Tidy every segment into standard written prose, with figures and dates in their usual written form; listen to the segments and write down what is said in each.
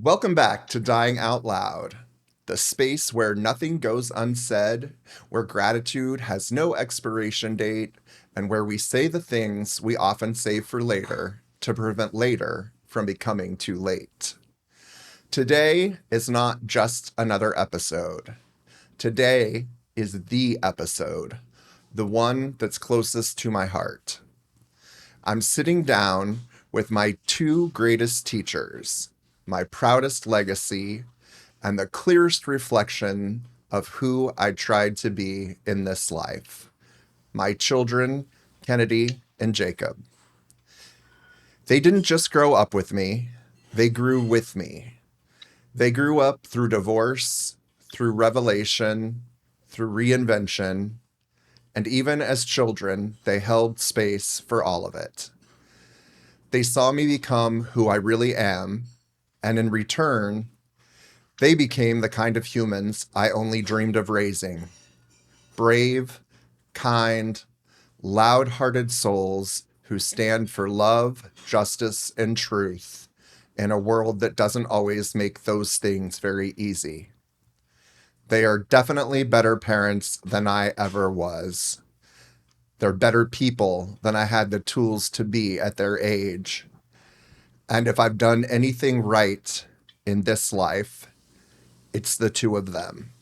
Welcome back to Dying Out Loud, the space where nothing goes unsaid, where gratitude has no expiration date, and where we say the things we often save for later to prevent later from becoming too late. Today is not just another episode. Today is the episode, the one that's closest to my heart. I'm sitting down with my two greatest teachers, my proudest legacy, and the clearest reflection of who I tried to be in this life. My children, Kennedy and Jakob. They didn't just grow up with me, they grew with me. They grew up through divorce, through revelation, through reinvention, and even as children, they held space for all of it. They saw me become who I really am, and in return, they became the kind of humans I only dreamed of raising. Brave, kind, loud-hearted souls who stand for love, justice, and truth in a world that doesn't always make those things very easy. They are definitely better parents than I ever was. They're better people than I had the tools to be at their age. And if I've done anything right in this life, it's the two of them.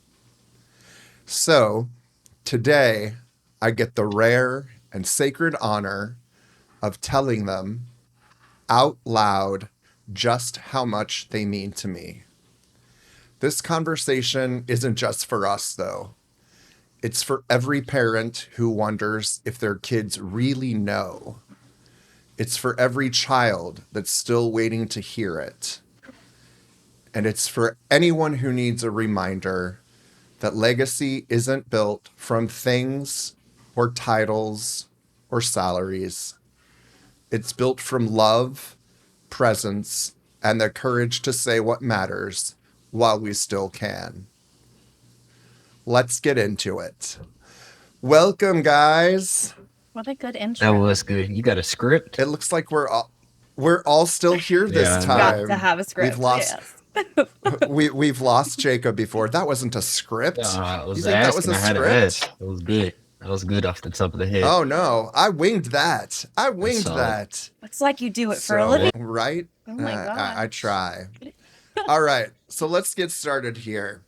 So today, I get the rare and sacred honor of telling them out loud just how much they mean to me. This conversation isn't just for us, though. It's for every parent who wonders if their kids really know. It's for every child that's still waiting to hear it. And it's for anyone who needs a reminder that legacy isn't built from things or titles or salaries. It's built from love, presence, and the courage to say what matters while we still can. Let's get into it. Welcome, guys. What a good That intro. was good. You got a script? It looks like we're all still here this Yeah, I know. Got to time. have a We've script. lost Yes. we've lost Jacob before. That wasn't a script. I You was think that was asking. a I had to script? ask. That was good. That was good off the top of the head. Oh no, I winged that. I That's winged solid. that. Looks like you do it for a So, living. right? Oh my I gosh. try. All right. So let's get started here.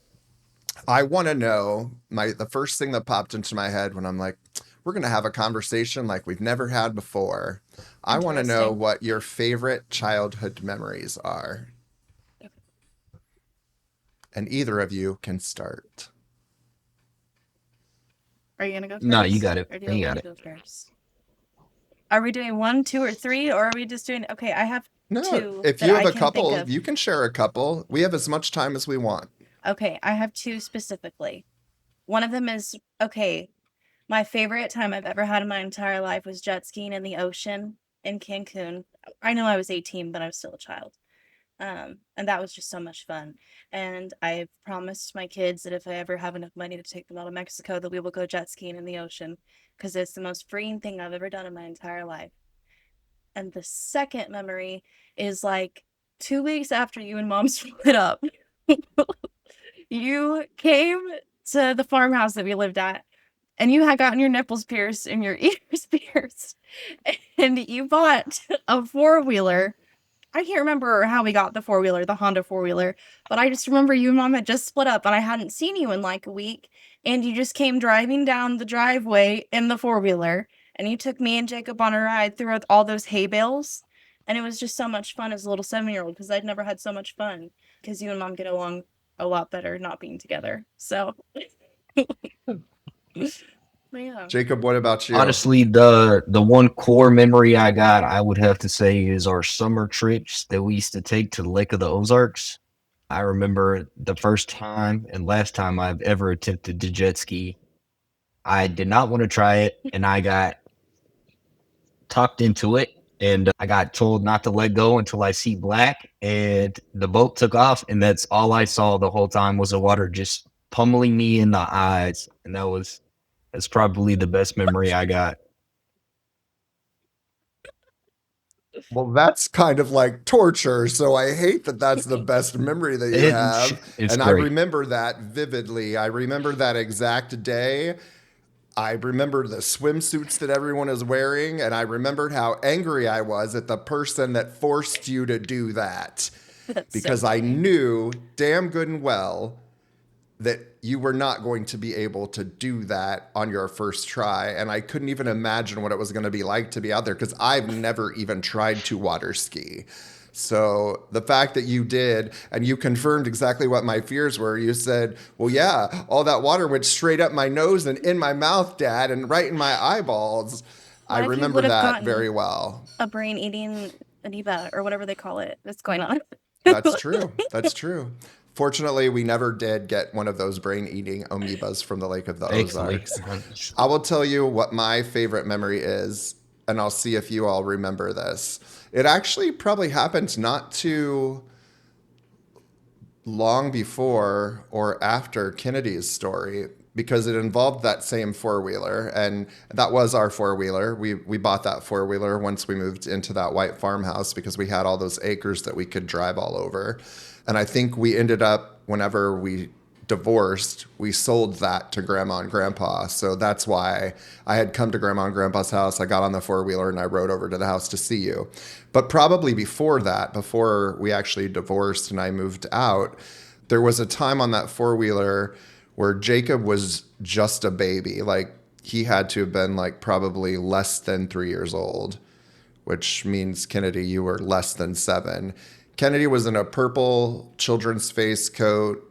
I want to know the first thing that popped into my head when I'm like, we're going to have a conversation like we've never had before. I want to know Interesting. what your favorite childhood memories are. And either of you can start. Are you gonna go No, you first? got it. Or do You you got want it. to go first? Are we doing one, two, or three, or are we just doing? Okay, I have No, two if that you have I a can think couple, of. you can share a couple. We have as much time as we want. Okay, I have two specifically. One of them is okay. My favorite time I've ever had in my entire life was jet skiing in the ocean in Cancun. I know I was 18, but I was still a child. And that was just so much fun. And I've promised my kids that if I ever have enough money to take them out of Mexico, that we will go jet skiing in the ocean because it's the most freeing thing I've ever done in my entire life. And the second memory is like 2 weeks after you and mom split up, you came to the farmhouse that we lived at and you had gotten your nipples pierced and your ears pierced and you bought a four-wheeler. I can't remember how we got the four-wheeler, the Honda four-wheeler, but I just remember you and mom had just split up and I hadn't seen you in like a week. And you just came driving down the driveway in the four-wheeler and you took me and Jacob on a ride through all those hay bales. And it was just so much fun as a little 7-year-old because I'd never had so much fun because you and mom get along a lot better not being together. So, yeah. Jacob, what about you? Honestly, the one core memory I got, I would have to say, is our summer trips that we used to take to the Lake of the Ozarks. I remember the first time and last time I've ever attempted to jet ski. I did not want to try it, and I got talked into it. And I got told not to let go until I see black. And the boat took off, and that's all I saw the whole time was the water just pummeling me in the eyes. And that's probably the best memory I got. Well, that's kind of like torture. So I hate that that's the best memory that you have. It's And I great. remember that vividly. I remember that exact day. I remember the swimsuits that everyone is wearing. And I remembered how angry I was at the person that forced you to do that. That's so Because I funny. knew damn good and well that you were not going to be able to do that on your first try. And I couldn't even imagine what it was going to be like to be out there because I've never even tried to water ski. So the fact that you did, and you confirmed exactly what my fears were, you said, well, yeah, all that water went straight up my nose and in my mouth, Dad, and right in my eyeballs. I What if you remember would have that very gotten well. a brain eating amoeba or whatever they call it that's going on? That's true. That's true. Fortunately, we never did get one of those brain eating amoebas from the Lake of the Thankfully. Ozarks. I will tell you what my favorite memory is, and I'll see if you all remember this. It actually probably happened not too long before or after Kennedy's story because it involved that same four-wheeler, and that was our four-wheeler. We bought that four-wheeler once we moved into that white farmhouse because we had all those acres that we could drive all over. And I think we ended up, whenever we divorced, we sold that to Grandma and Grandpa. So that's why I had come to Grandma and Grandpa's house. I got on the four-wheeler and I rode over to the house to see you. But probably before that, before we actually divorced and I moved out, there was a time on that four-wheeler where Jacob was just a baby. Like he had to have been like probably less than 3 years old, which means, Kennedy, you were less than 7. Kennedy was in a purple children's face coat.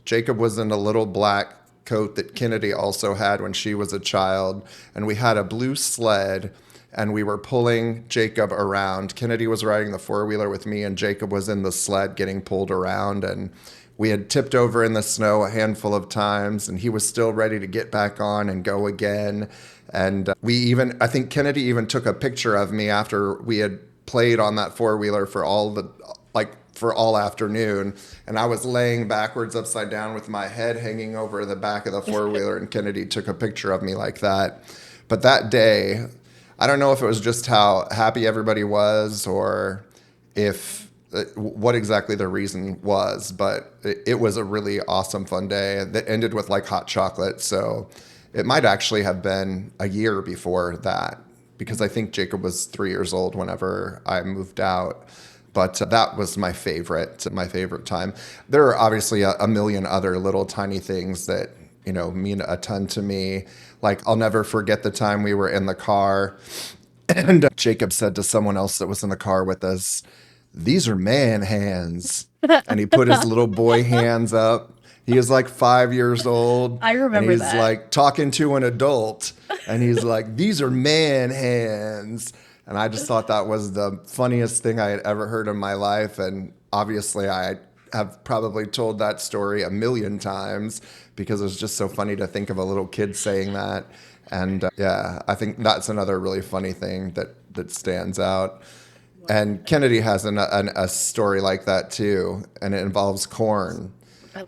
Jacob was in a little black coat that Kennedy also had when she was a child. And we had a blue sled and we were pulling Jacob around. Kennedy was riding the four-wheeler with me and Jacob was in the sled getting pulled around. And we had tipped over in the snow a handful of times and he was still ready to get back on and go again. And I think Kennedy even took a picture of me after we had played on that four-wheeler for all afternoon, and I was laying backwards upside down with my head hanging over the back of the four-wheeler, and Kennedy took a picture of me like that. But that day, I don't know if it was just how happy everybody was or if what exactly the reason was, but it was a really awesome fun day that ended with like hot chocolate. So it might actually have been a year before that because I think Jacob was 3 years old whenever I moved out. But that was my favorite time. There are obviously a million other little tiny things that, mean a ton to me. Like I'll never forget the time we were in the car and Jacob said to someone else that was in the car with us, "These are man hands." And he put his little boy hands up. He is like 5 years old. I And remember he's that. like talking to an adult. And he's like, "These are man hands." And I just thought that was the funniest thing I had ever heard in my life. And obviously, I have probably told that story a million times because it was just so funny to think of a little kid saying that. And yeah, I think that's another really funny thing that stands out. And Kennedy has a story like that too, and it involves corn.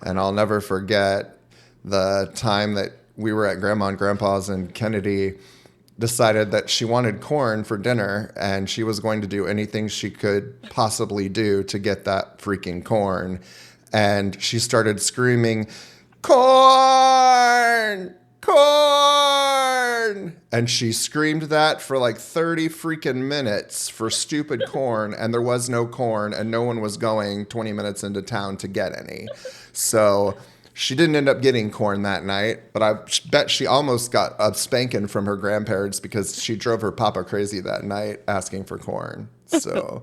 And I'll never forget the time that we were at Grandma and Grandpa's and Kennedy decided that she wanted corn for dinner and she was going to do anything she could possibly do to get that freaking corn. And she started screaming, "Corn! Corn!" And she screamed that for like 30 freaking minutes for stupid corn, and there was no corn, and no one was going 20 minutes into town to get any. So she didn't end up getting corn that night, but I bet she almost got a spanking from her grandparents because she drove her papa crazy that night asking for corn. So,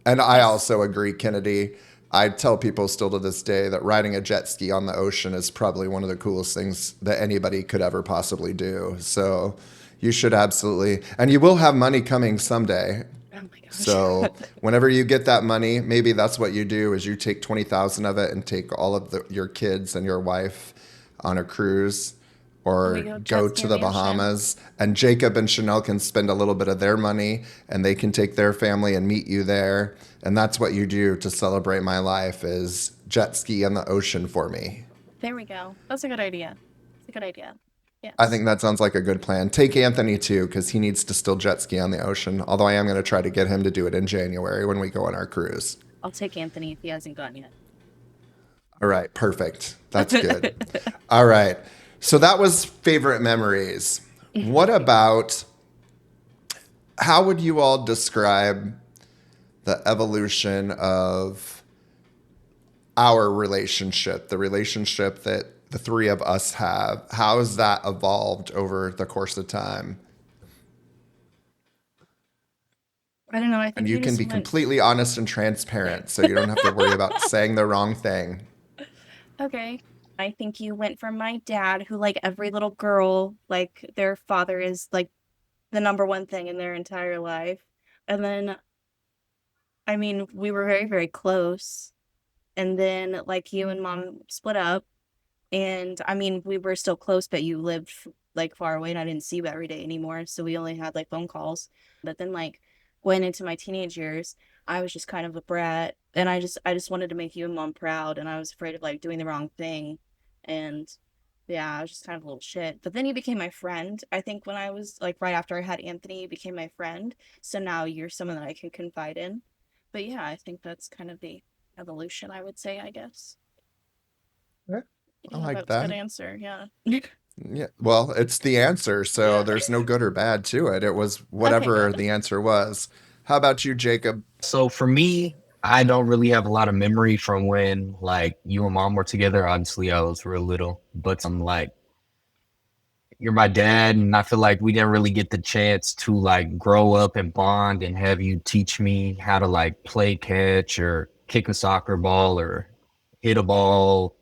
and I also agree, Kennedy. I tell people still to this day that riding a jet ski on the ocean is probably one of the coolest things that anybody could ever possibly do. So you should absolutely, and you will have money coming someday. Oh my gosh. So whenever you get that money, maybe that's what you do is you take 20,000 of it and take all of your kids and your wife on a cruise or We go go jet ski to on the the ocean. Bahamas, and Jacob and Chanel can spend a little bit of their money and they can take their family and meet you there. And that's what you do to celebrate my life is jet ski on the ocean for me. There we go. That's a good idea. It's a good idea. I Yes. think that sounds like a good plan. Take Anthony too, because he needs to still jet ski on the ocean. Although I am going to try to get him to do it in January when we go on our cruise. I'll take Anthony if he hasn't gone yet. All right, perfect. That's good. All right. So that was favorite memories. What about how would you all describe the evolution of our relationship, the relationship that the three of us have? How has that evolved over the course of time? I don't know. I And think you you can just be went. completely honest and transparent, so you don't have to worry about saying the wrong thing. Okay. I think you went from my dad, who, like every little girl, like their father is like the number one thing in their entire life. And then, I mean, we were very, very close. And then, like, you and mom split up. And I mean, we were still close, but you lived like far away and I didn't see you every day anymore. So we only had like phone calls. But then, like, going into my teenage years, I was just kind of a brat. And I just wanted to make you and mom proud. And I was afraid of like doing the wrong thing. And yeah, I was just kind of a little shit. But then you became my friend. I think when I was like right after I had Anthony, you became my friend. So now you're someone that I can confide in. But yeah, I think that's kind of the evolution, I would say, I guess. Yeah, I Yeah, like that's a good that. answer. Yeah. Yeah, well, it's the answer, so Yeah. there's no good or bad to it. It was Okay, whatever good. the answer was. How about you, Jacob? So for me, I don't really have a lot of memory from when like you and mom were together. Obviously, I was real little, but I'm like, you're my dad, and I feel like we didn't really get the chance to like grow up and bond and have you teach me how to like play catch or kick a soccer ball or hit a ball.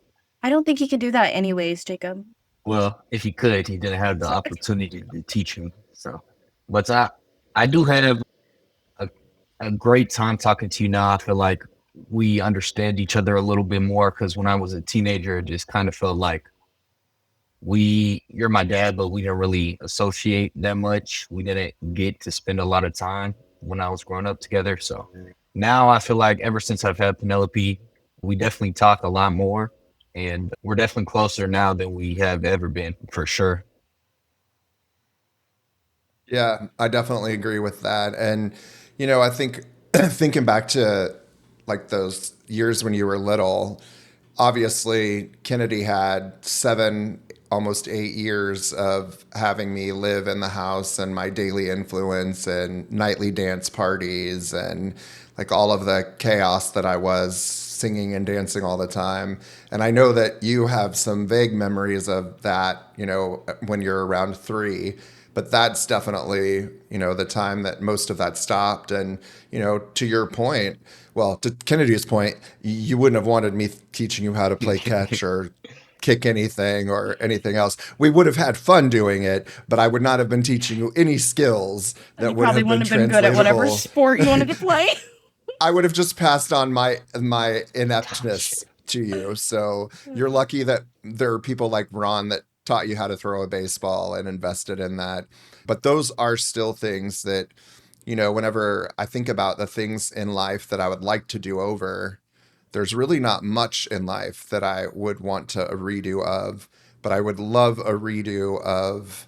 I don't think he can do that anyways, Jacob. Well, if he could, he didn't have the So, opportunity to teach me. So, but I do have a, a great time talking to you now. I feel like we understand each other a little bit more because when I was a teenager, it just kind of felt like you're my dad, but we didn't really associate that much. We didn't get to spend a lot of time when I was growing up together. So now I feel like ever since I've had Penelope, we definitely talk a lot more and we're definitely closer now than we have ever been for sure. Yeah, I definitely agree with that. And, I think thinking back to like those years when you were little, obviously Kennedy had 7, almost 8 years of having me live in the house and my daily influence and nightly dance parties and like all of the chaos that I was singing and dancing all the time. And I know that you have some vague memories of that, when you're around 3. But that's definitely, the time that most of that stopped. And, to your point, well, to Kennedy's point, you wouldn't have wanted me teaching you how to play catch or kick anything or anything else. We would have had fun doing it, but I would not have been teaching you any skills and you that would probably have been wouldn't have been good at whatever translatable. sport you wanted to play. I would have just passed on my Oh, shit. ineptness to you. So you're lucky that there are people like Ron that taught you how to throw a baseball and invested in that. But those are still things that, whenever I think about the things in life that I would like to do over, there's really not much in life that I would want to a redo of, but I would love a redo of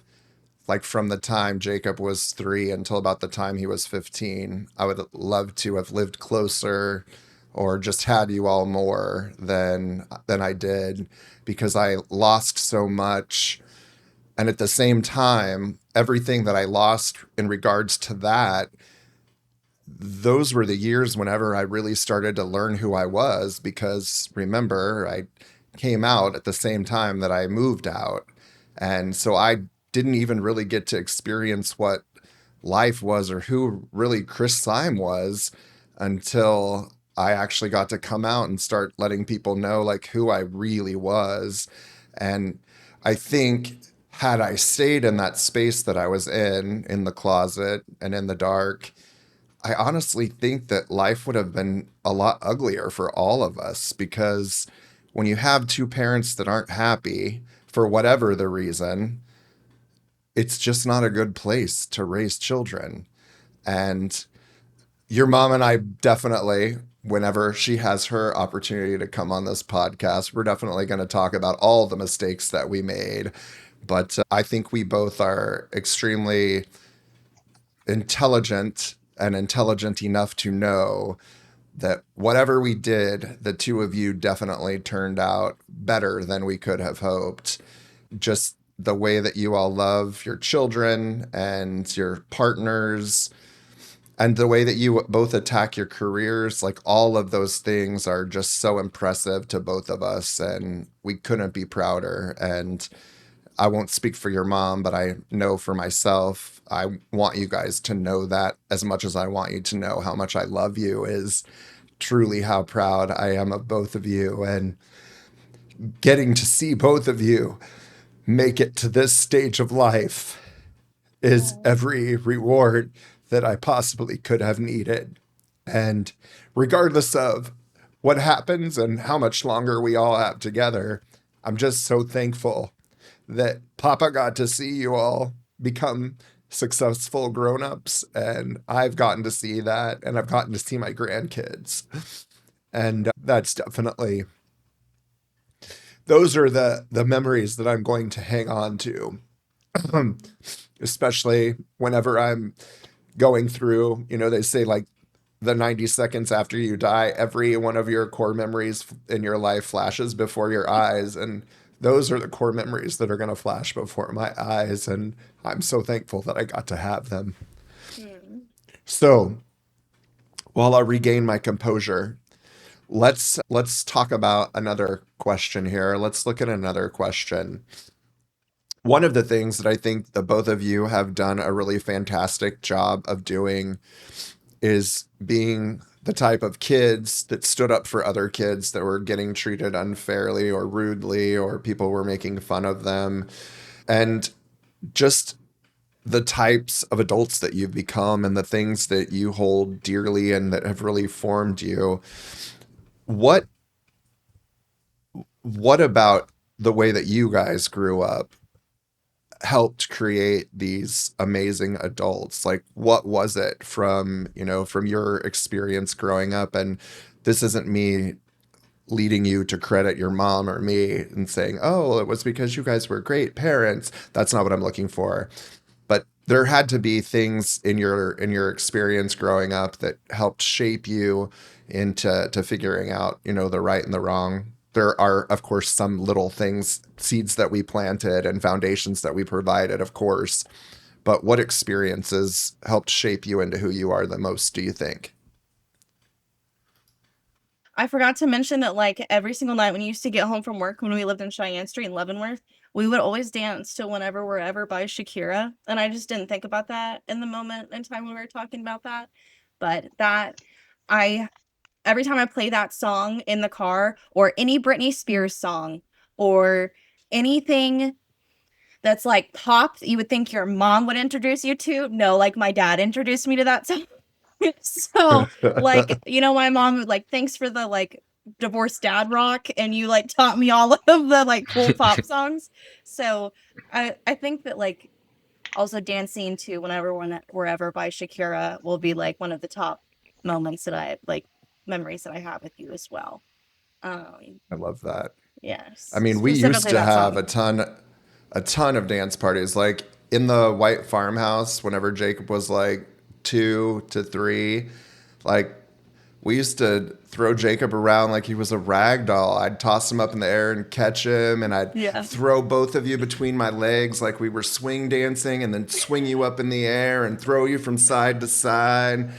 like from the time Jacob was 3 until about the time he was 15. I would love to have lived closer or just had you all more than I did because I lost so much. And at the same time, everything that I lost in regards to that, those were the years whenever I really started to learn who I was because remember, I came out at the same time that I moved out. And so I didn't even really get to experience what life was or who really Kris Saim was until I actually got to come out and start letting people know like who I really was. And I think had I stayed in that space that I was in the closet and in the dark, I honestly think that life would have been a lot uglier for all of us because when you have two parents that aren't happy for whatever the reason, it's just not a good place to raise children. And your mom and I definitely, whenever she has her opportunity to come on this podcast, we're definitely going to talk about all the mistakes that we made. But I think we both are extremely intelligent and intelligent enough to know that whatever we did, the two of you definitely turned out better than we could have hoped. Just the way that you all love your children and your partners, and the way that you both attack your careers, like all of those things are just so impressive to both of us, and we couldn't be prouder. And I won't speak for your mom, but I know for myself, I want you guys to know that as much as I want you to know how much I love you is truly how proud I am of both of you. And getting to see both of you make it to this stage of life is Oh. every reward that I possibly could have needed. And regardless of what happens and how much longer we all have together, I'm just so thankful that Papa got to see you all become successful grown-ups, and I've gotten to see that, and I've gotten to see my grandkids. And that's definitely, those are the memories that I'm going to hang on to. Especially whenever I'm going through, they say like the 90 seconds after you die, every one of your core memories in your life flashes before your eyes. And those are the core memories that are going to flash before my eyes. And I'm so thankful that I got to have them. Hmm. So while I regain my composure, let's talk about another question here. Let's look at another question. One of the things that I think the both of you have done a really fantastic job of doing is being the type of kids that stood up for other kids that were getting treated unfairly or rudely, or people were making fun of them. And just the types of adults that you've become and the things that you hold dearly and that have really formed you. What what about the way that you guys grew up helped create these amazing adults? Like, what was it from, from your experience growing up? And this isn't me leading you to credit your mom or me and saying, oh, it was because you guys were great parents. That's not what I'm looking for. But there had to be things in your experience growing up that helped shape you into figuring out, the right and the wrong. There are, of course, some little things, seeds that we planted and foundations that we provided, of course. But what experiences helped shape you into who you are the most, do you think? I forgot to mention that, like, every single night when you used to get home from work when we lived in Cheyenne Street in Leavenworth, we would always dance to Whenever Wherever by Shakira, and I just didn't think about that in the moment in time when we were talking about that, but that I every time I play that song in the car or any Britney Spears song or anything that's like pop that you would think your mom would introduce you to, no, like, my dad introduced me to that song. So, like, my mom would like, "Thanks for the, like, divorced dad rock, and you, like, taught me all of the, like, cool pop songs." So, I think that, like, also dancing to Wherever by Shakira will be, like, one of the top moments that memories that I have with you as well. I love that. I Yes, mean, we used specifically to that have song. a ton of dance parties. Like in the white farmhouse, whenever Jacob was like 2 to 3, like we used to throw Jacob around like he was a rag doll. I'd toss him up in the air and catch him, and I'd Yeah. throw both of you between my legs like we were swing dancing, and then swing you up in the air and throw you from side to side.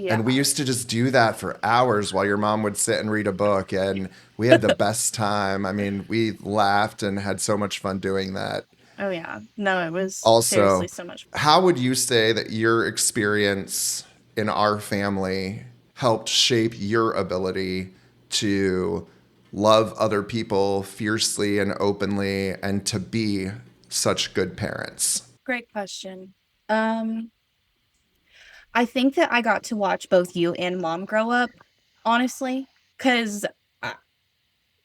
And we Yeah. used to just do that for hours while your mom would sit and read a book, and we had the best time. I mean, we laughed and had so much fun doing that. Oh, yeah. No, it was seriously Also, so much fun. how would you say that your experience in our family helped shape your ability to love other people fiercely and openly and to be such good parents? Great question. Um I think that I got to watch both you and mom grow up, honestly, 'cause I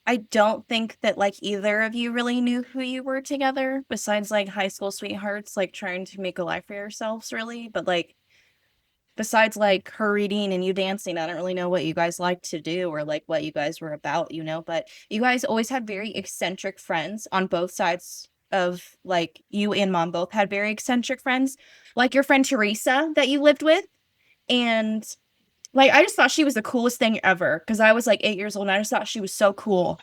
I don't think that, like, either of you really knew who you were together besides, like, high school sweethearts, like, trying to make a life for yourselves, really, but, like, besides, like, her reading and you dancing, I don't really know what you guys liked to do or, like, what you guys were about, but you guys always had very eccentric friends on both sides of like you and mom both had very eccentric friends, like your friend Teresa that you lived with. And like I just thought she was the coolest thing ever because I was like 8 years old and I just thought she was so cool.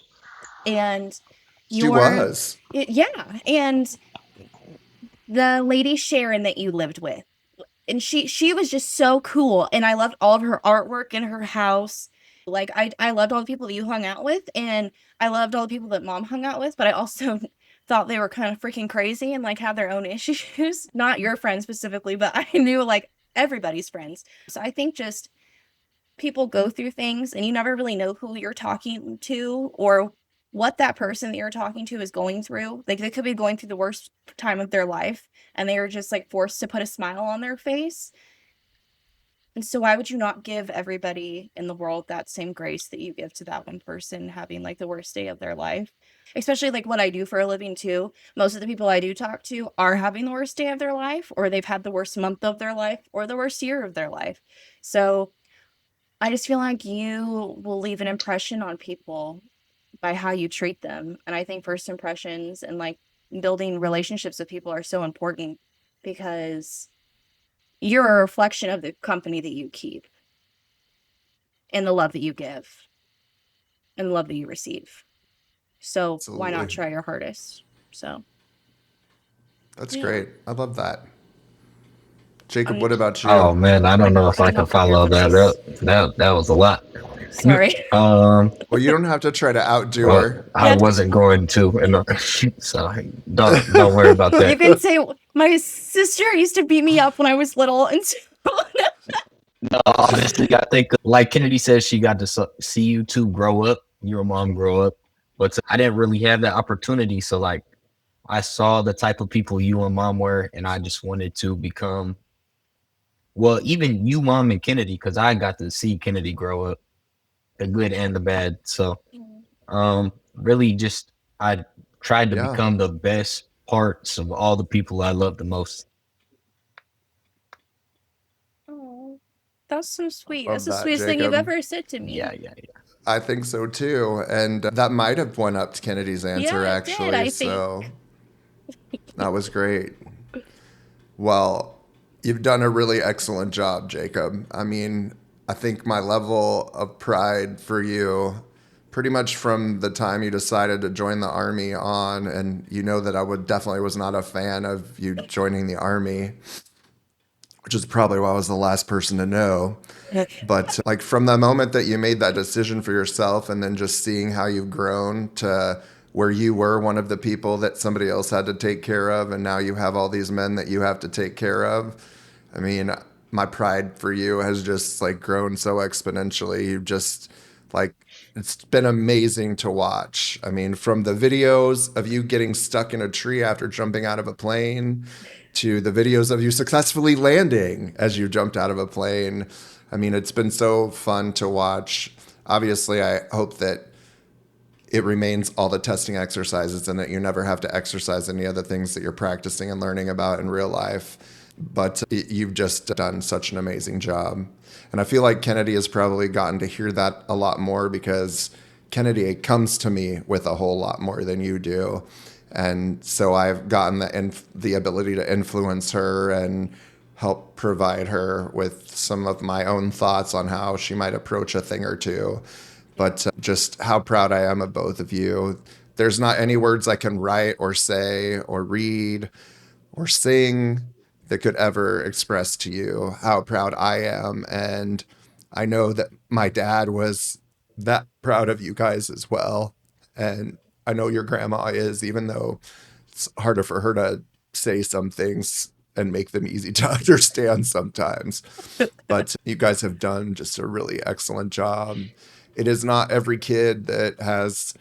And She your was. yeah, and the lady Sharon that you lived with, and she was just so cool, and I loved all of her artwork in her house. Like I loved all the people that you hung out with, and I loved all the people that mom hung out with, but I also thought they were kind of freaking crazy and like had their own issues. Not your friends specifically, but I knew like everybody's friends. So I think just people go through things and you never really know who you're talking to or what that person that you're talking to is going through. Like they could be going through the worst time of their life and they are just like forced to put a smile on their face. And so why would you not give everybody in the world that same grace that you give to that one person having like the worst day of their life? Especially like what I do for a living too. Most of the people I do talk to are having the worst day of their life, or they've had the worst month of their life, or the worst year of their life. So I just feel like you will leave an impression on people by how you treat them. And I think first impressions and like building relationships with people are so important because you're a reflection of the company that you keep and the love that you give and the love that you receive. So why not Absolutely. try your hardest? So That's yeah. great. I love that. Jacob, Um, what about Oh you? man, I don't know if I cutting can off of your follow that voice. up. That was a lot. Sorry. Well, you don't have to try to outdo Well, her. I Yeah. wasn't going to, so don't worry about You that. can say my sister used to beat me up when I was little and so No, honestly, I think like Kennedy says, she got to see you two grow up, your mom grow up, but I didn't really have that opportunity. So like, I saw the type of people you and mom were, and I just wanted to become well, even you, mom, and Kennedy, because I got to see Kennedy grow up, the good and the bad. So really just I tried to Yeah, become the best parts of all the people I love the most. oh, that's so sweet. That's love the that, sweetest thing you've Jacob. ever said to Yeah, me. yeah, yeah. I think so too. And that might have one upped Kennedy's answer, Yeah, it did, actually. I think. So that was great. Well, you've done a really excellent job, Jacob. I mean, I think my level of pride for you, pretty much from the time you decided to join the army on, and you know that I would definitely was not a fan of you joining the army, which is probably why I was the last person to know. But like from the moment that you made that decision for yourself and then just seeing how you've grown to where you were one of the people that somebody else had to take care of and now you have all these men that you have to take care of. I mean, my pride for you has just like grown so exponentially. You've just like it's been amazing to watch. I mean, from the videos of you getting stuck in a tree after jumping out of a plane to the videos of you successfully landing as you jumped out of a plane. I mean, it's been so fun to watch. Obviously, I hope that it remains all the testing exercises and that you never have to exercise any of the things that you're practicing and learning about in real life. But you've just done such an amazing job. And I feel like Kennedy has probably gotten to hear that a lot more because Kennedy comes to me with a whole lot more than you do. And so I've gotten the ability to influence her and help provide her with some of my own thoughts on how she might approach a thing or two. But just how proud I am of both of you. There's not any words I can write or say or read or sing that could ever express to you how proud I am. And I know that my dad was that proud of you guys as well. And I know your grandma is, even though it's harder for her to say some things and make them easy to understand sometimes. But you guys have done just a really excellent job. It is not every kid that has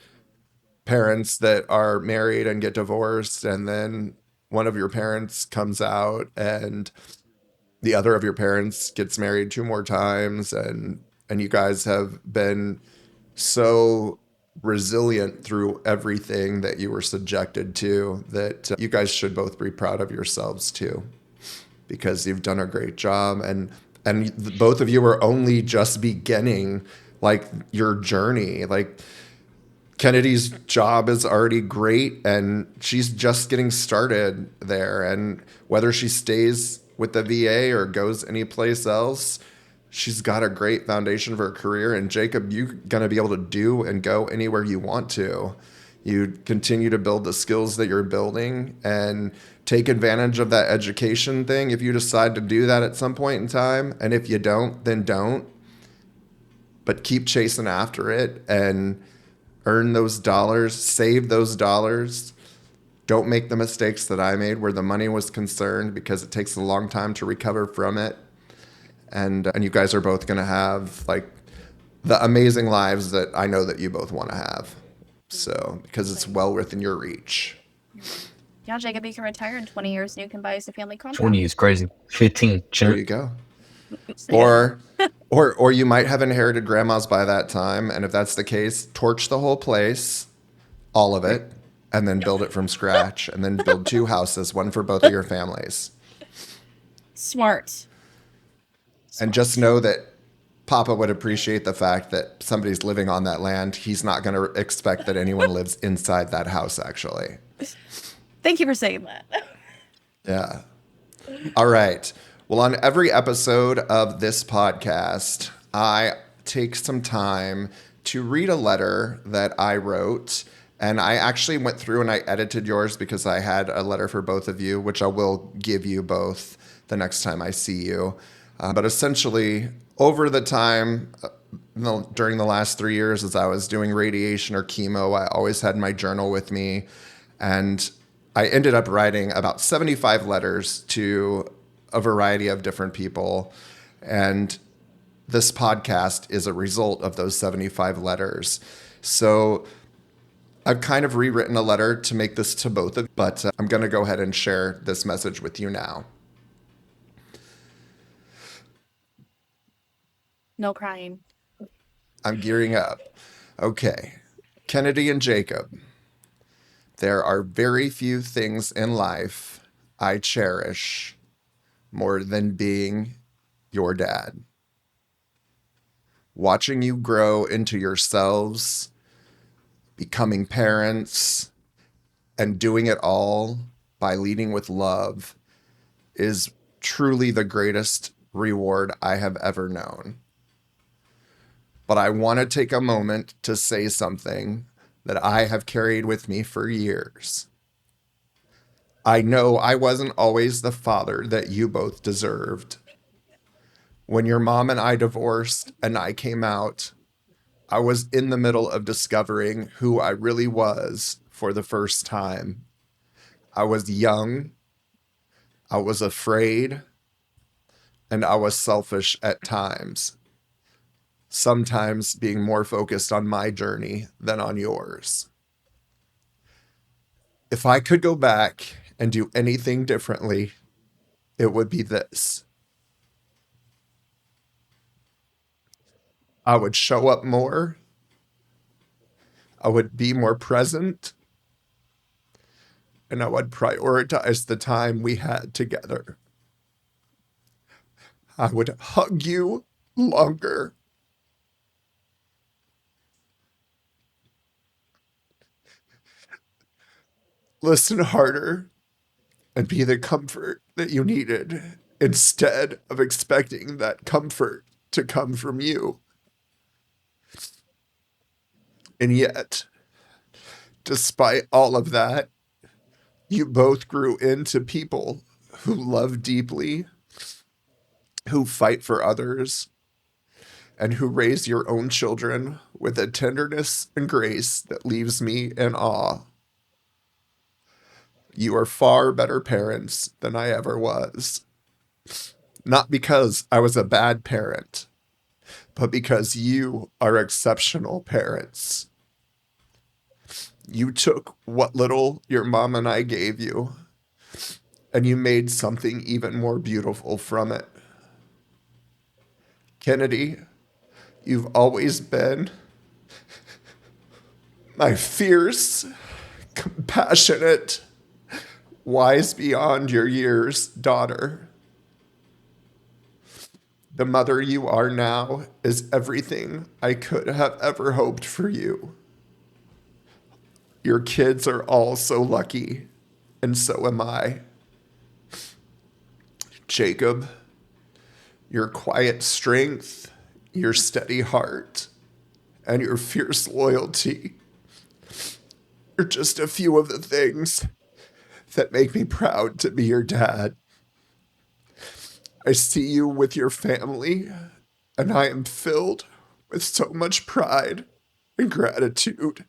parents that are married and get divorced, and then one of your parents comes out and the other of your parents gets married two more times, and you guys have been so resilient through everything that you were subjected to that you guys should both be proud of yourselves too, because you've done a great job. And both of you are only just beginning like your journey. Like Kennedy's job is already great and she's just getting started there. And whether she stays with the VA or goes anyplace else, she's got a great foundation for her career. And Jacob, you're going to be able to do and go anywhere you want to. You continue to build the skills that you're building and take advantage of that education thing if you decide to do that at some point in time. And if you don't, then don't. But keep chasing after it and earn those dollars, save those dollars. Don't make the mistakes that I made where the money was concerned, because it takes a long time to recover from it. And you guys are both going to have like the amazing lives that I know that you both want to have. So, because it's well within your reach. Yeah, Jacob, you can retire in 20 years and you can buy us a family compound. 20 is crazy. 15. There you go. Or you might have inherited grandma's by that time, and if that's the case, torch the whole place, all of it, and then build it from scratch, and then build 2 houses, one for both of your families. Smart. And just know that Papa would appreciate the fact that somebody's living on that land. He's not going to expect that anyone lives inside that house, actually. Thank you for saying that. Yeah. All right. Well, on every episode of this podcast, I take some time to read a letter that I wrote. And I actually went through and I edited yours because I had a letter for both of you, which I will give you both the next time I see you. But essentially, over the time, during the last 3 years as I was doing radiation or chemo, I always had my journal with me. And I ended up writing about 75 letters to a variety of different people. And this podcast is a result of those 75 letters. So I've kind of rewritten a letter to make this to both of you, but I'm going to go ahead and share this message with you now. No crying. I'm gearing up. Okay. Kennedy and Jakob. There are very few things in life I cherish more than being your dad. Watching you grow into yourselves, becoming parents, and doing it all by leading with love is truly the greatest reward I have ever known. But I want to take a moment to say something that I have carried with me for years. I know I wasn't always the father that you both deserved. When your mom and I divorced and I came out, I was in the middle of discovering who I really was for the first time. I was young, I was afraid, and I was selfish at times. Sometimes being more focused on my journey than on yours. If I could go back and do anything differently, it would be this. I would show up more. I would be more present. And I would prioritize the time we had together. I would hug you longer. Listen harder and be the comfort that you needed instead of expecting that comfort to come from you. And yet, despite all of that, you both grew into people who love deeply, who fight for others, and who raise your own children with a tenderness and grace that leaves me in awe. You are far better parents than I ever was. Not because I was a bad parent, but because you are exceptional parents. You took what little your mom and I gave you, and you made something even more beautiful from it. Kennedy, you've always been my fierce, compassionate, wise beyond your years daughter. The mother you are now is everything I could have ever hoped for you. Your kids are all so lucky, and so am I. Jakob, your quiet strength, your steady heart, and your fierce loyalty are just a few of the things that make me proud to be your dad. I see you with your family, and I am filled with so much pride and gratitude.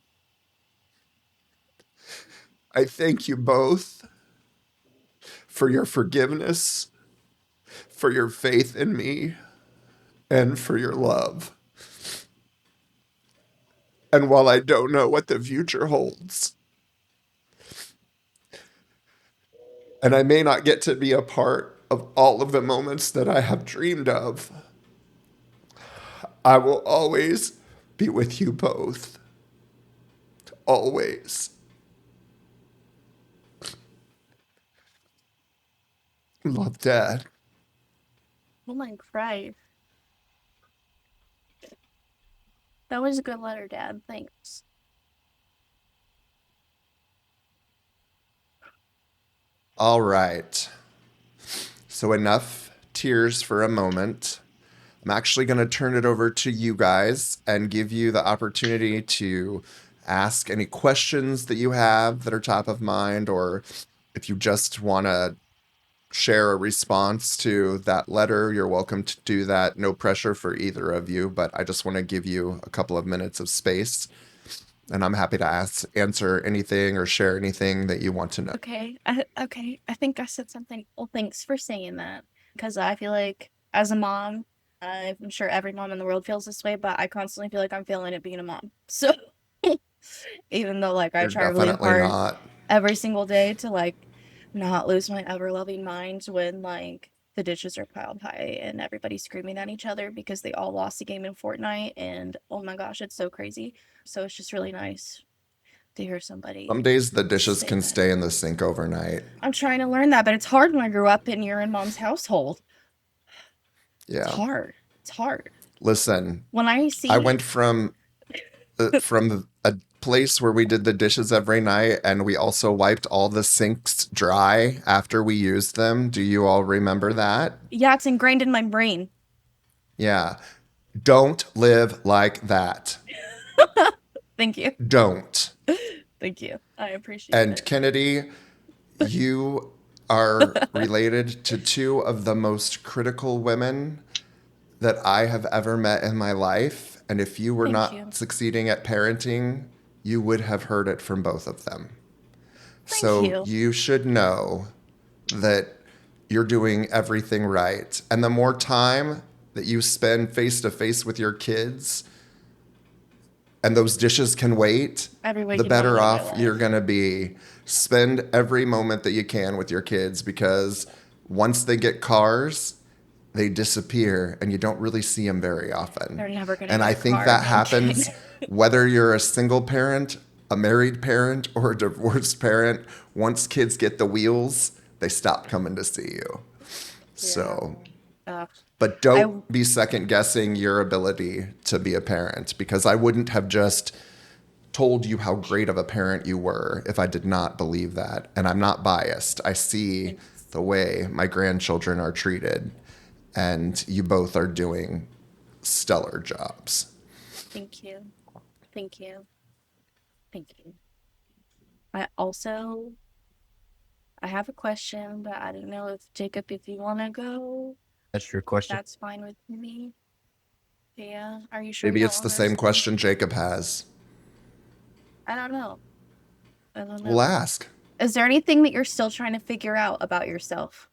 I thank you both for your forgiveness, for your faith in me, and for your love. And while I don't know what the future holds, and I may not get to be a part of all of the moments that I have dreamed of, I will always be with you both. Always. Love, Dad. Oh my Christ. That was a good letter, Dad. Thanks. All right. So enough tears for a moment. I'm actually going to turn it over to you guys and give you the opportunity to ask any questions that you have that are top of mind, or if you just want to share a response to that letter, you're welcome to do that. No pressure for either of you, but I just want to give you a couple of minutes of space. And I'm happy to answer anything or share anything that you want to know. Okay. I think I said something. Well, thanks for saying that. Because I feel like, as a mom, I'm sure every mom in the world feels this way, but I constantly feel like I'm failing at being a mom. So, even though, like, I You're try really definitely hard not. every single day to, like, not lose my ever-loving mind when, like, the dishes are piled high and everybody's screaming at each other because they all lost a game in Fortnite, and oh my gosh, it's so crazy. So it's just really nice to hear somebody Some days the dishes say can that. stay in the sink overnight. I'm trying to learn that, but it's hard when I grew up and you're in mom's household. It's Yeah. hard. It's hard. Listen, When I I see, went from a place where we did the dishes every night, and we also wiped all the sinks dry after we used them. Do you all remember that? yeah, it's ingrained in my brain. Yeah. Don't live like that. Thank you. Don't. Thank you. I appreciate And it. Kennedy, you are related to two of the most critical women that I have ever met in my life. And if you were Thank not you. succeeding at parenting, you would have heard it from both of them. Thank So you. you should know that you're doing everything right. And the more time that you spend face to face with your kids, and those dishes can wait, Every the waking better moment of my off you're life. going to be. Spend every moment that you can with your kids, because once they get cars, they disappear and you don't really see them very often. They're never gonna And get I a think car. that No, I'm kidding. happens whether you're a single parent, a married parent, or a divorced parent. Once kids get the wheels, they stop coming to see you. So, but I don't be second guessing your ability to be a parent, because I wouldn't have just told you how great of a parent you were if I did not believe that. And I'm not biased. I see the way my grandchildren are treated, and you both are doing stellar jobs. Thank you. Thank you. Thank you. I have a question, but I don't know if Jacob, if you want to go, That's your question. that's fine with me. Yeah. Are you sure Maybe you it's don't the want to same respond? question Jacob has. I don't know. We'll ask. Is there anything that you're still trying to figure out about yourself?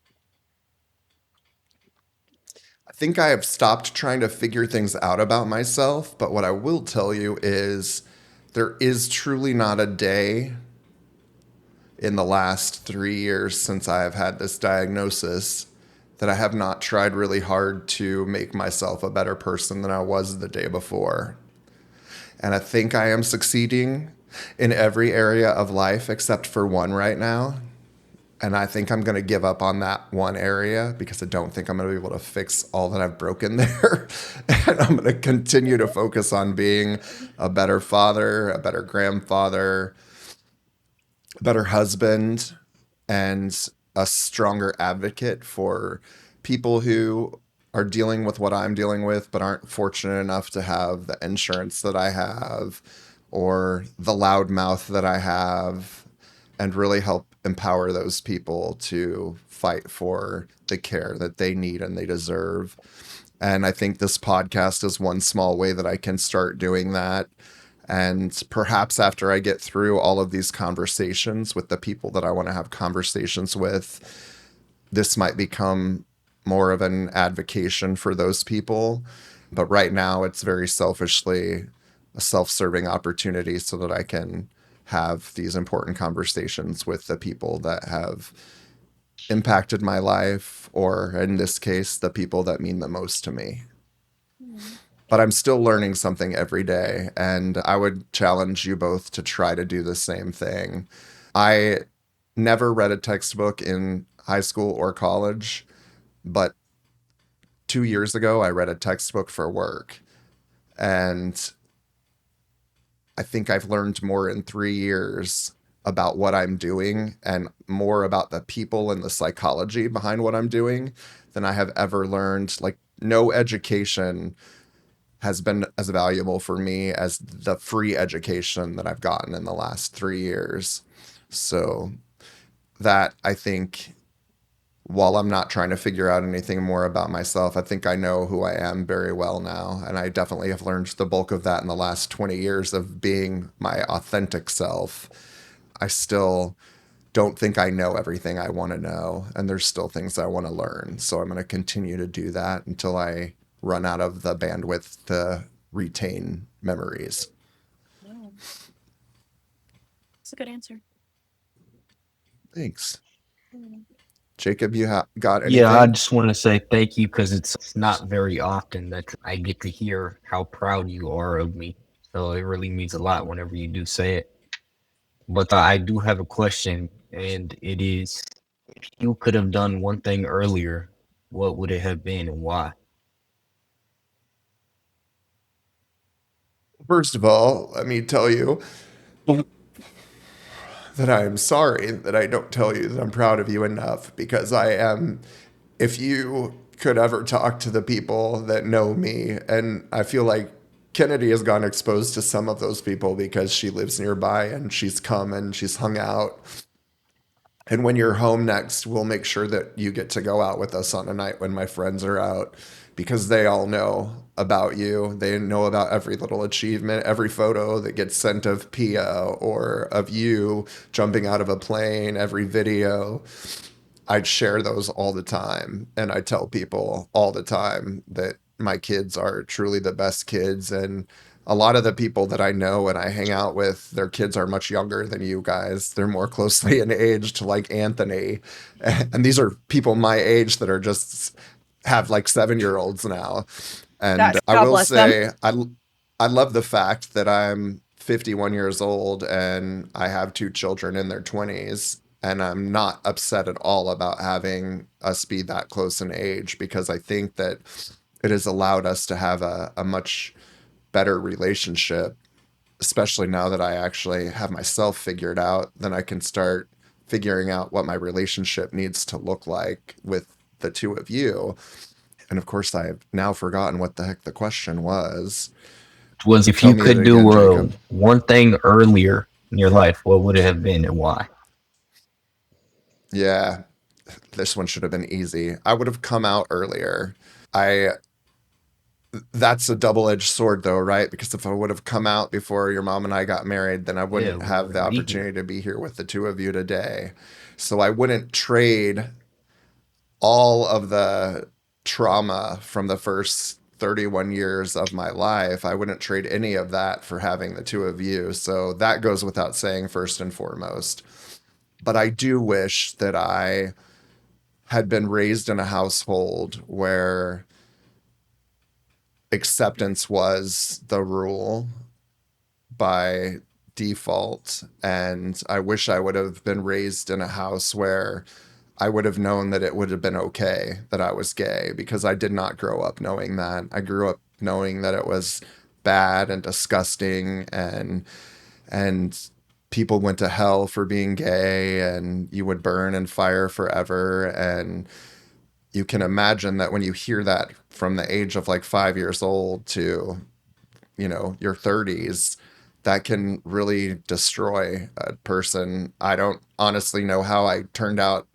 I think I have stopped trying to figure things out about myself, but what I will tell you is there is truly not a day in the last 3 years since I have had this diagnosis that I have not tried really hard to make myself a better person than I was the day before. And I think I am succeeding in every area of life except for one right now. And I think I'm going to give up on that one area because I don't think I'm going to be able to fix all that I've broken there. And I'm going to continue to focus on being a better father, a better grandfather, better husband and a stronger advocate for people who are dealing with what I'm dealing with, but aren't fortunate enough to have the insurance that I have or the loud mouth that I have, and really help empower those people to fight for the care that they need and they deserve. And I think this podcast is one small way that I can start doing that. And perhaps after I get through all of these conversations with the people that I want to have conversations with, this might become more of an advocation for those people. But right now, it's very selfishly a self-serving opportunity so that I can have these important conversations with the people that have impacted my life, or in this case, the people that mean the most to me. But I'm still learning something every day, and I would challenge you both to try to do the same thing. I never read a textbook in high school or college, but 2 years ago, I read a textbook for work. And I think I've learned more in 3 years about what I'm doing and more about the people and the psychology behind what I'm doing than I have ever learned. Like, no education has been as valuable for me as the free education that I've gotten in the last 3 years. So that, I think, while I'm not trying to figure out anything more about myself, I think I know who I am very well now. And I definitely have learned the bulk of that in the last 20 years of being my authentic self. I still don't think I know everything I want to know, and there's still things I want to learn. So I'm going to continue to do that until I run out of the bandwidth to retain memories. No. That's a good answer. Thanks. Mm. Jacob, you got anything? Yeah, I just want to say thank you because it's not very often that I get to hear how proud you are of me. So it really means a lot whenever you do say it. But I do have a question, and it is, if you could have done one thing earlier, what would it have been and why? First of all, let me tell you that I am sorry that I don't tell you that I'm proud of you enough, because I am. If you could ever talk to the people that know me, and I feel like Kennedy has gotten exposed to some of those people because she lives nearby and she's come and she's hung out. And when you're home next, we'll make sure that you get to go out with us on a night when my friends are out, because they all know about you. They know about every little achievement, every photo that gets sent of Pia or of you jumping out of a plane, every video. I'd share those all the time. And I tell people all the time that my kids are truly the best kids. And a lot of the people that I know and I hang out with, their kids are much younger than you guys. They're more closely in age to like Anthony. And these are people my age that are just have like 7-year-olds now. And I God will bless them. say, I love the fact that I'm 51 years old and I have 2 children in their 20s. And I'm not upset at all about having us be that close in age, because I think that it has allowed us to have a much better relationship, especially now that I actually have myself figured out. Then I can start figuring out what my relationship needs to look like with the two of you. And of course, I've now forgotten what the heck the question was. Was if Tell you me it could again, do Jacob. one thing earlier in your life, what would it have been and why? Yeah, this one should have been easy. I would have come out earlier. I That's a double-edged sword though, right? Because if I would have come out before your mom and I got married, then I Yeah, wouldn't we have the wouldn't be here. opportunity to be here with the two of you today. So I wouldn't trade all of the trauma from the first 31 years of my life. I wouldn't trade any of that for having the two of you. So that goes without saying, first and foremost. But I do wish that I had been raised in a household where acceptance was the rule by default. And I wish I would have been raised in a house where I would have known that it would have been okay that I was gay, because I did not grow up knowing that. I grew up knowing that it was bad and disgusting and people went to hell for being gay and you would burn in fire forever. And you can imagine that when you hear that from the age of like 5 years old to, your 30s, that can really destroy a person. I don't honestly know how I turned out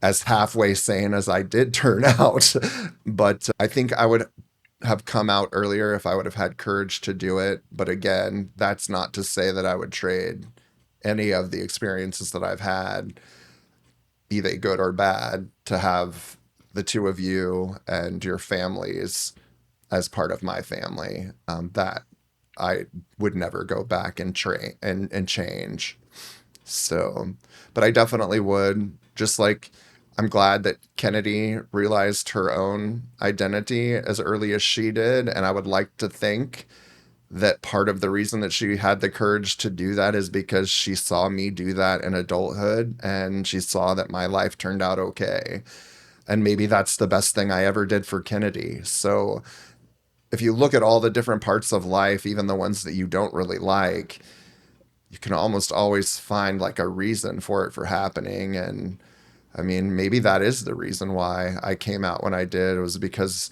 as halfway sane as I did turn out, but I think I would have come out earlier if I would have had courage to do it. But again, that's not to say that I would trade any of the experiences that I've had, be they good or bad, to have the two of you and your families as part of my family. That I would never go back and change. So, but I definitely would. Just like I'm glad that Kennedy realized her own identity as early as she did, and I would like to think that part of the reason that she had the courage to do that is because she saw me do that in adulthood, and she saw that my life turned out okay. And maybe that's the best thing I ever did for Kennedy. So if you look at all the different parts of life, even the ones that you don't really like, you can almost always find like a reason for it for happening. And I mean, maybe that is the reason why I came out when I did. It was because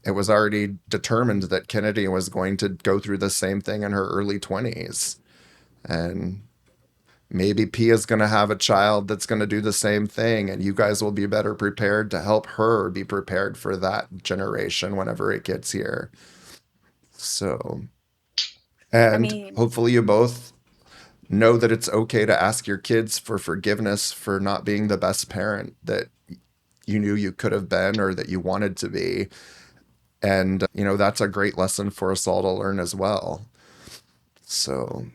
it was already determined that Kennedy was going to go through the same thing in her early 20s. And maybe P is going to have a child that's going to do the same thing, and you guys will be better prepared to help her be prepared for that generation whenever it gets here. So, I and mean, hopefully you both know that it's okay to ask your kids for forgiveness for not being the best parent that you knew you could have been or that you wanted to be. And, that's a great lesson for us all to learn as well. So,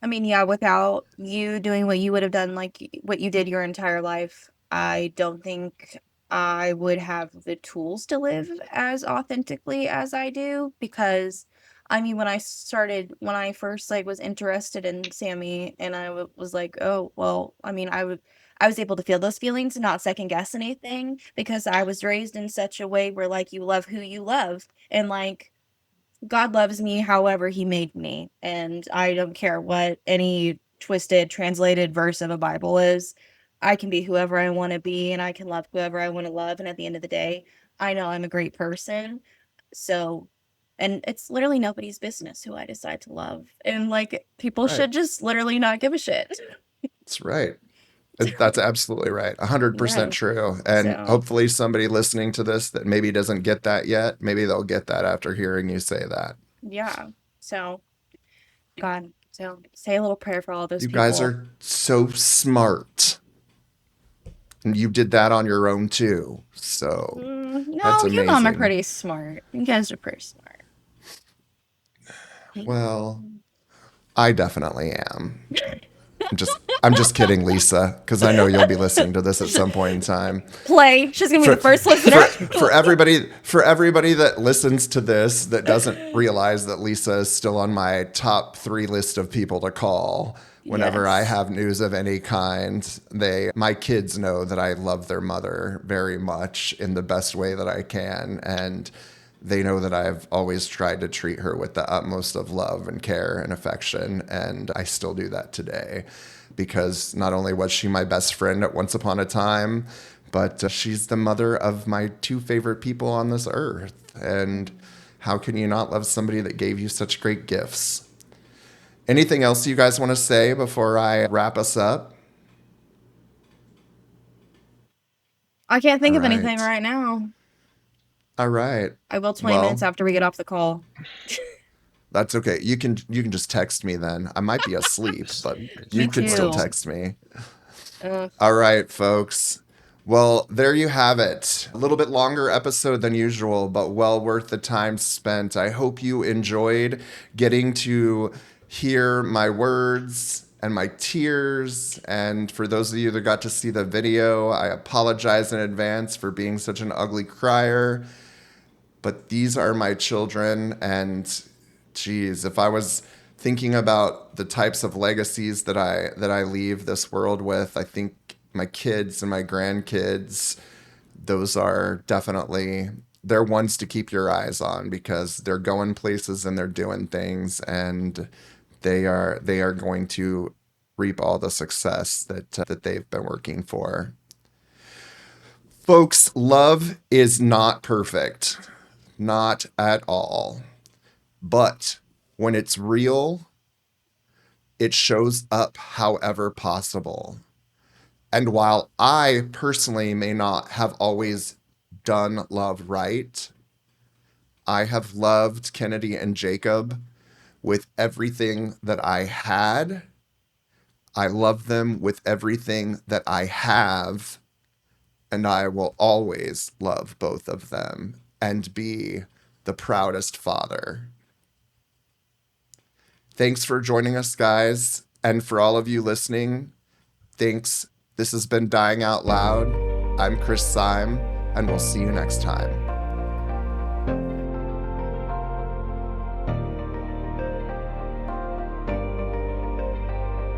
I mean, yeah, without you doing what you would have done, like what you did your entire life, I don't think I would have the tools to live as authentically as I do. Because, I mean, when I first like was interested in Sammy, and was like, oh, well, I mean, I was able to feel those feelings and not second guess anything because I was raised in such a way where like you love who you love, and like God loves me however he made me, and I don't care what any twisted translated verse of a Bible is. I can be whoever I want to be, and I can love whoever I want to love, and at the end of the day, I know I'm a great person. So, and it's literally nobody's business who I decide to love. And like people right. should just literally not give a shit. That's right. That's absolutely right. Yeah. 100% true. And So, hopefully somebody listening to this that maybe doesn't get that yet, maybe they'll get that after hearing you say that. yeah. So, God, so say a little prayer for all those You guys people. are so smart. And you did that on your own too. So that's No, you know I'm amazing. pretty smart. You guys are pretty smart. Well, I definitely am. I'm just kidding, Lisa, because I know you'll be listening to this at some point in time. Play. She's gonna be For, the first listener. for everybody that listens to this that doesn't realize that Lisa is still on my top 3 list of people to call whenever I Yes. have news of any kind. My kids know that I love their mother very much in the best way that I can, and they know that I've always tried to treat her with the utmost of love and care and affection, and I still do that today. Because not only was she my best friend at once upon a time, but she's the mother of my 2 favorite people on this earth. And how can you not love somebody that gave you such great gifts? Anything else you guys want to say before I wrap us up? I can't All think of anything right. right now. All right. I will 20 minutes Well, after we get off the call. that's okay. You can just text me then. I might be asleep, but Me you could still too. text me. Uh, All right, folks. Well, there you have it. A little bit longer episode than usual, but well worth the time spent. I hope you enjoyed getting to hear my words and my tears. And for those of you that got to see the video, I apologize in advance for being such an ugly crier. But these are my children, and geez, if I was thinking about the types of legacies that I leave this world with, I think my kids and my grandkids, those are definitely they're ones to keep your eyes on because they're going places and they're doing things, and they are going to reap all the success that they've been working for. Folks, love is not perfect, not at all. But when it's real, it shows up however possible. And while I personally may not have always done love right, I have loved Kennedy and Jakob with everything that I had. I love them with everything that I have. And I will always love both of them and be the proudest father. Thanks for joining us, guys. And for all of you listening, thanks. This has been Dying Out Loud. I'm Kris Saim, and we'll see you next time.